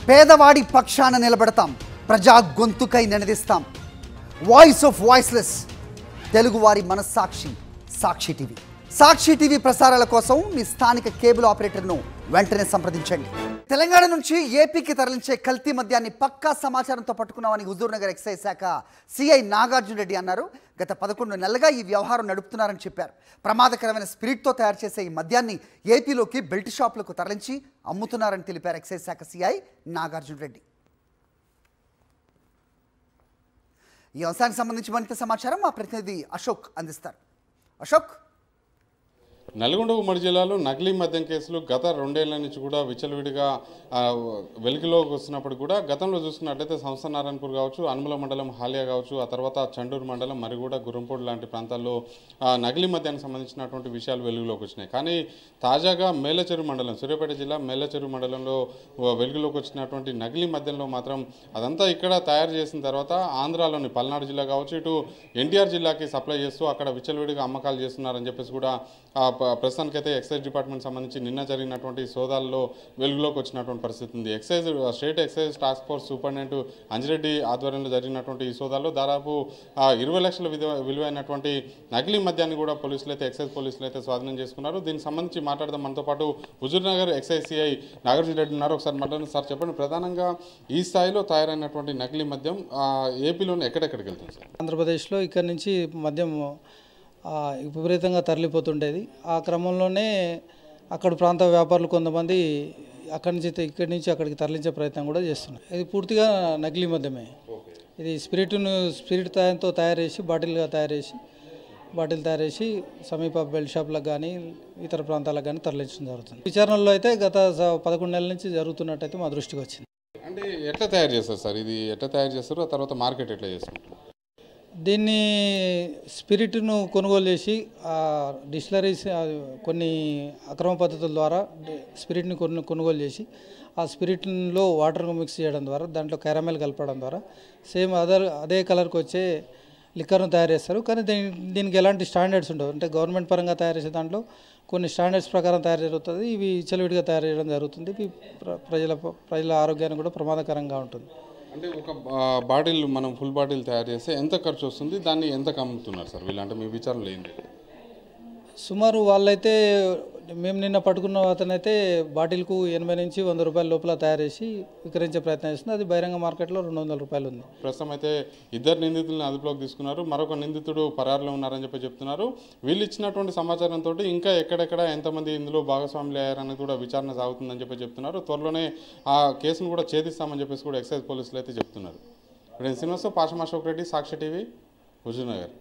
పేదవాడి పక్షాన నిలబడతాం, ప్రజా గొంతుకై నినదిస్తాం. వాయిస్ ఆఫ్ వాయిస్లెస్, తెలుగువారి మనస్సాక్షి సాక్షి టీవీ. సాక్షి టీవీ ప్రసారాల కోసం మీ స్థానిక కేబుల్ ఆపరేటర్ను వెంటనే సంప్రదించండి. తెలంగాణ నుంచి ఏపీకి తరలించే కల్తీ మద్యాన్ని పక్కా సమాచారంతో పట్టుకున్నామని హుజూర్నగర్ ఎక్సైజ్ శాఖ సిఐ నాగార్జున రెడ్డి అన్నారు. గత 11 నెలలుగా ఈ వ్యవహారం నడుపుతున్నారని చెప్పారు. ప్రమాదకరమైన స్పిరిట్తో తయారు చేసే ఈ మద్యాన్ని ఏపీలోకి బెల్ట్ షాపులకు తరలించి అమ్ముతున్నారని తెలిపారు ఎక్సైజ్ శాఖ సిఐ నాగార్జున రెడ్డి. ఈ అంశానికి సంబంధించి మరింత సమాచారం మా ప్రతినిధి అశోక్ అందిస్తారు. అశోక్, నల్గొండ ఉమ్మడి జిల్లాలో నకిలీ మద్యం కేసులు గత 2 ఏళ్ల నుంచి కూడా విచ్చలవిడిగా వెలుగులోకి వస్తున్నప్పుడు కూడా గతంలో చూసుకున్నట్లయితే సంస్థనారాయణపూర్ కావచ్చు, అనుమల మండలం హాలియా కావచ్చు, ఆ తర్వాత చండూరు మండలం మరిగూడ, గుర్రంపూడి లాంటి ప్రాంతాల్లో నకిలీ మద్యానికి సంబంధించినటువంటి విషయాలు వెలుగులోకి వచ్చినాయి. కానీ తాజాగా మేలచెరు మండలం, సూర్యాపేట జిల్లా మేలచెరు మండలంలో వెలుగులోకి వచ్చినటువంటి నకిలీ మద్యంలో మాత్రం అదంతా ఇక్కడ తయారు చేసిన తర్వాత ఆంధ్రాలోని పల్నాడు జిల్లా కావచ్చు, ఇటు ఎన్టీఆర్ జిల్లాకి సప్లై చేస్తూ అక్కడ విచ్చలవిడిగా అమ్మకాలు చేస్తున్నారని చెప్పేసి కూడా ప్రస్తుతానికైతే ఎక్సైజ్ డిపార్ట్మెంట్ సంబంధించి నిన్న జరిగినటువంటి సోదాల్లో వెలుగులోకి వచ్చినటువంటి పరిస్థితి ఉంది. State excise task force superintendent Anjireddy ఆధ్వర్యంలో జరిగినటువంటి ఈ సోదాల్లో దాదాపు 20 లక్షల విలువైనటువంటి నకిలీ మద్యాన్ని కూడా ఎక్సైజ్ పోలీసులు అయితే స్వాధీనం చేసుకున్నారు. దీనికి సంబంధించి మాట్లాడదాం. మనతో పాటు హుజూర్నగర్ ఎక్సైజ్ సిఐ నాగార్జున రెడ్డి ఉన్నారు. ఒకసారి మాట్లాడండి సార్. చెప్పండి, ప్రధానంగా ఈ స్థాయిలో తయారైనటువంటి నకిలీ మద్యం ఏపీలోనే ఎక్కడెక్కడికి వెళ్తుంది సార్? ఆంధ్రప్రదేశ్లో ఇక్కడ నుంచి మద్యం విపరీతంగా తరలిపోతుండేది. ఆ క్రమంలోనే అక్కడ ప్రాంత వ్యాపారులు కొంతమంది ఇక్కడి నుంచి అక్కడికి తరలించే ప్రయత్నం కూడా చేస్తున్నారు. ఇది పూర్తిగా నకిలీ మద్యమే. ఇది స్పిరిట్ తో తయారు చేసి బాటిల్ తయారు చేసి సమీప బెల్ట్ షాప్లకు కానీ ఇతర ప్రాంతాలకు కానీ తరలించడం జరుగుతుంది. విచారణలో అయితే గత 11 నెలల నుంచి జరుగుతున్నట్టయితే మా దృష్టికి వచ్చింది. అంటే ఎట్లా తయారు చేస్తారు సార్? ఇది ఎట్లా తయారు చేస్తారు? ఆ తర్వాత మార్కెట్ ఎట్లా చేసుకుంటారు? దీన్ని స్పిరిట్ను కొనుగోలు చేసి డిస్టిలరీస్ కొన్ని అక్రమ పద్ధతుల ద్వారా స్పిరిట్ని కొనుగోలు చేసి ఆ స్పిరిట్లో వాటర్ మిక్స్ చేయడం ద్వారా దాంట్లో క్యారమెల్ కలపడం ద్వారా సేమ్ అదే కలర్కి వచ్చే లిక్కర్ను తయారు చేస్తారు. కానీ దీనికి ఎలాంటి స్టాండర్డ్స్ ఉండవు. అంటే గవర్నమెంట్ పరంగా తయారు చేసే దాంట్లో కొన్ని స్టాండర్డ్స్ ప్రకారం తయారు జరుగుతుంది. ఇవి చెలవిడిగా తయారు చేయడం జరుగుతుంది. ఇవి ప్రజల ఆరోగ్యానికి కూడా ప్రమాదకరంగా ఉంటుంది. అంటే ఒక బాటిల్ మనం ఫుల్ బాటిల్ తయారు చేస్తే ఎంత ఖర్చు వస్తుంది? దాన్ని ఎంత అమ్ముతున్నారు సార్ వీళ్ళు? అంటే మీ విచారణలో ఏంటి? సుమారు వాళ్ళైతే మేము నిన్న పట్టుకున్న అతనైతే బాటిల్కు 80 నుంచి 100 రూపాయల లోపల తయారు చేసి విక్రయించే ప్రయత్నం చేస్తుంది. అది బహిరంగ మార్కెట్లో 200 రూపాయలు ఉంది. ప్రస్తుతం అయితే 2 నిందితులను అదుపులోకి తీసుకున్నారు. మరొక నిందితుడు పరారులో ఉన్నారని చెప్తున్నారు. వీళ్ళు ఇచ్చినటువంటి సమాచారంతో ఇంకా ఎక్కడెక్కడ ఎంతమంది ఇందులో భాగస్వాములు అయ్యారని కూడా విచారణ సాగుతుందని చెప్తున్నారు. త్వరలోనే ఆ కేసును కూడా ఛేదిస్తామని చెప్పేసి కూడా ఎక్సైజ్ పోలీసులు అయితే చెప్తున్నారు. శ్రీనివాస్, పాషం అశోక్ రెడ్డి, సాక్షి టీవీ, హుజూర్నగర్.